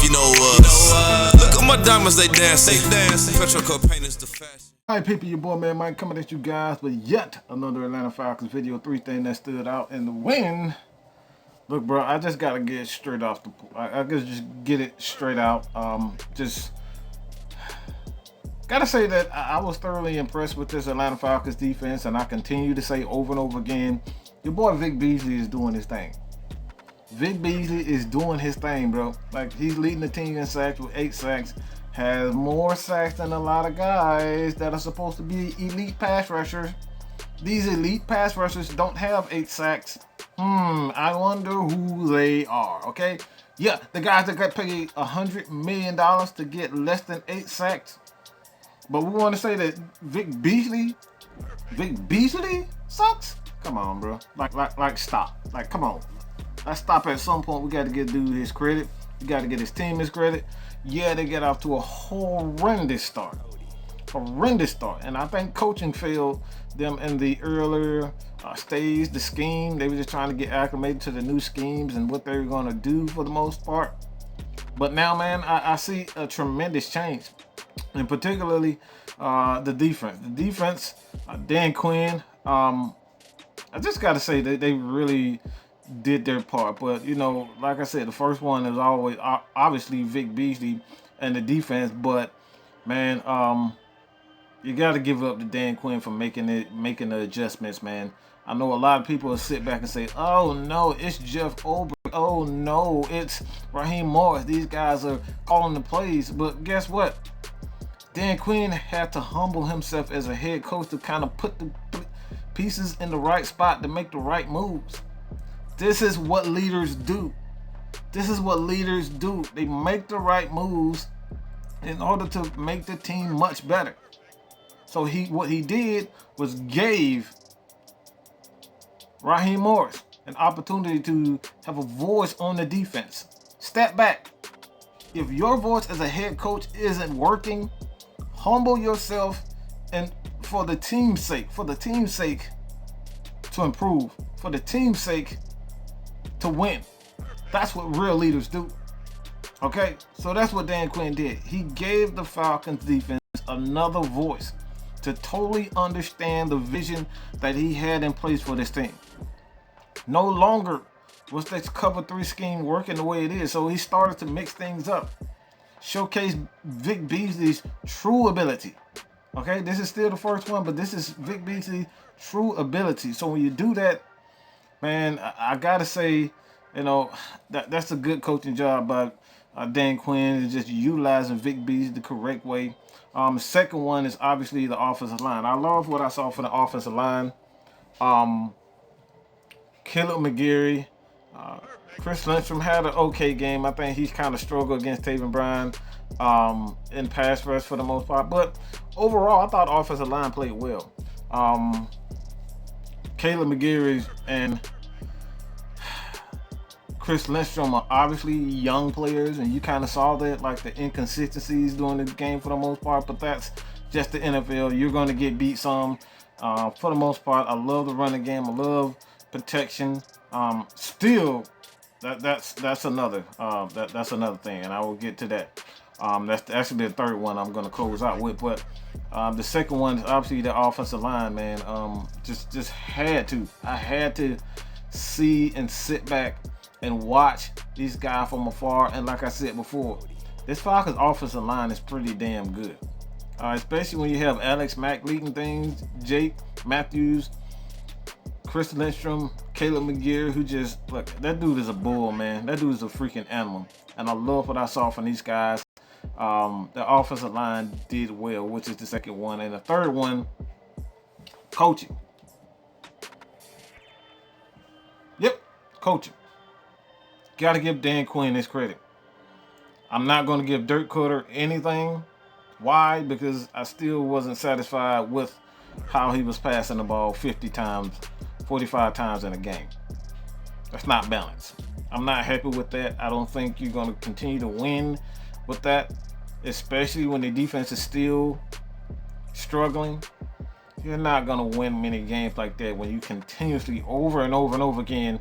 You know what? Look at my diamonds, they dance. Petro cocaine is the fashion. Alright people, your boy Man Mike coming at you guys with yet another Atlanta Falcons video. 3 things that stood out in the win. Look, bro, I just gotta get it straight off the. I guess just get it straight out. Just gotta say that I was thoroughly impressed with this Atlanta Falcons defense, and I continue to say over and over again, your boy Vic Beasley is doing his thing. Vic Beasley is doing his thing, bro. Like, he's leading the team in sacks with 8 sacks. Has more sacks than a lot of guys that are supposed to be elite pass rushers. These elite pass rushers don't have 8 sacks. I wonder who they are, okay? Yeah, the guys that got paid $100 million to get less than 8 sacks. But we want to say that Vic Beasley sucks? Come on, bro. Like stop. Like, come on. Let's stop at some point. We got to give dude his credit. We got to get his team his credit. Yeah, they get off to a horrendous start. And I think coaching failed them in the earlier stage, the scheme. They were just trying to get acclimated to the new schemes and what they were going to do for the most part. But now, man, I see a tremendous change. And particularly the defense. The defense, Dan Quinn, I just got to say that they really did their part. But, you know, like I said, the first one is always obviously Vic Beasley and the defense. But, man, you got to give up to Dan Quinn for making the adjustments, man. I know a lot of people will sit back and say, oh, no, it's Jeff Olbrich. Oh, no, it's Raheem Morris. These guys are calling the plays. But guess what? Dan Quinn had to humble himself as a head coach to kind of put the pieces in the right spot to make the right moves. This is what leaders do. They make the right moves in order to make the team much better. So what he did was gave Raheem Morris an opportunity to have a voice on the defense. Step back. If your voice as a head coach isn't working, humble yourself, and for the team's sake to improve, for the team's sake to win. That's what real leaders do. Okay, so that's what Dan Quinn did. He gave the Falcons defense another voice to totally understand the vision that he had in place for this team. No longer was this cover 3 scheme working the way it is, so he started to mix things up. Showcase Vic Beasley's true ability. Okay, this is still the first one, but this is Vic Beasley's true ability. So when you do that, man, I gotta say, you know, that's a good coaching job by Dan Quinn, is just utilizing Vic Beasley the correct way. The second one is obviously the offensive line. I love what I saw for the offensive line. Caleb McGarry, Chris Lindstrom had an okay game. I think he's kind of struggled against Taven Bryan in pass rush for the most part. But overall, I thought the offensive line played well. Caleb McGarry and Chris Lindstrom are obviously young players, and you kind of saw that, like the inconsistencies during the game for the most part. But that's just the NFL. You're going to get beat some. For the most part, I love the running game. I love protection. Still, that's another that's another thing, and I will get to that. That's actually the third one I'm going to close out with. But the second one is obviously the offensive line, man. Just had to. I had to see and sit back and watch these guys from afar. And like I said before, this Falcons offensive line is pretty damn good. Especially when you have Alex Mack leading things, Jake Matthews, Chris Lindstrom, Caleb McGarry, who just, look, that dude is a bull, man. That dude is a freaking animal. And I love what I saw from these guys. The offensive line did well, which is the second one. And the third one, coaching. Yep, coaching. Got to give Dan Quinn his credit. I'm not going to give Dirk Cutter anything. Why? Because I still wasn't satisfied with how he was passing the ball 50 times, 45 times in a game. That's not balanced. I'm not happy with that. I don't think you're going to continue to win with that, especially when the defense is still struggling. You're not going to win many games like that when you continuously over and over and over again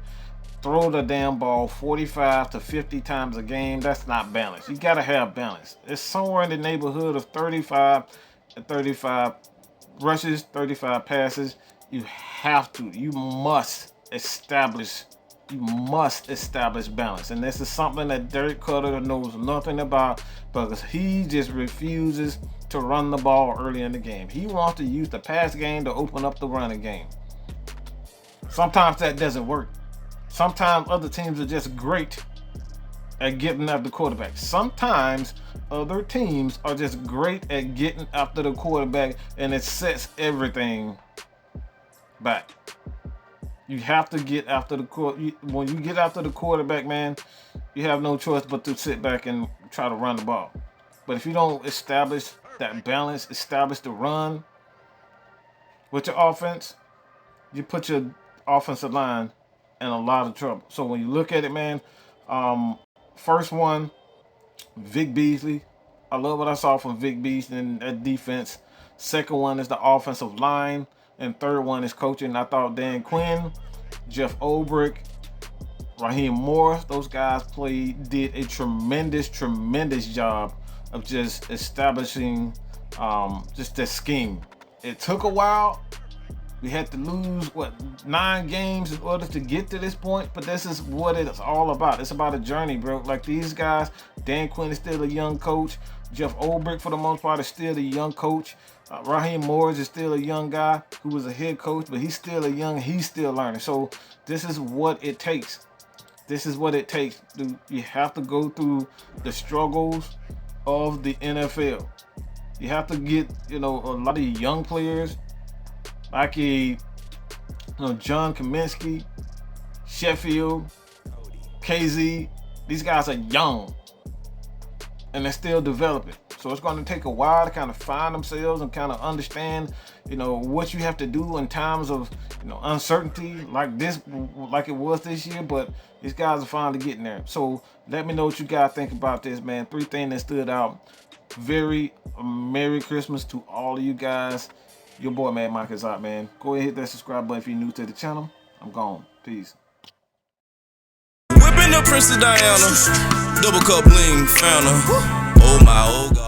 throw the damn ball 45 to 50 times a game. That's not balanced. You gotta have balance. It's somewhere in the neighborhood of 35 and 35 rushes, 35 passes. You have to. You must establish balance. And this is something that Derek Cutter knows nothing about because he just refuses to run the ball early in the game. He wants to use the pass game to open up the running game. Sometimes that doesn't work. Sometimes other teams are just great at getting after the quarterback. Sometimes other teams are just great at getting after the quarterback, and it sets everything back. You have to get after the quarterback. When you get after the quarterback, man, you have no choice but to sit back and try to run the ball. But if you don't establish that balance, establish the run with your offense, you put your offensive line in a lot of trouble. So when you look at it, man, first one, Vic Beasley. I love what I saw from Vic Beasley in that defense. Second one is the offensive line. And third one is coaching. I thought Dan Quinn, Jeff Ulbrich, Raheem Morris, those guys did a tremendous job of just establishing just that scheme. It took a while. We had to lose 9 games in order to get to this point, but this is what it's all about. It's about a journey, bro. Like these guys, Dan Quinn is still a young coach. Jeff Ulbrich, for the most part, is still a young coach. Raheem Morris is still a young guy who was a head coach, but he's still he's still learning. So this is what it takes. This is what it takes. You have to go through the struggles of the NFL. You have to get, a lot of young players like John Kaminsky, Sheffield, KZ. These guys are young and they're still developing. So it's going to take a while to kind of find themselves and kind of understand, what you have to do in times of, uncertainty like it was this year. But these guys are finally getting there. So let me know what you guys think about this, man. 3 things that stood out. Very Merry Christmas to all of you guys. Your boy Mad Mike is out, man. Go ahead, hit that subscribe button if you're new to the channel. I'm gone. Peace. Whipping the Princess Diana, double cup bling found her. Oh my, oh God.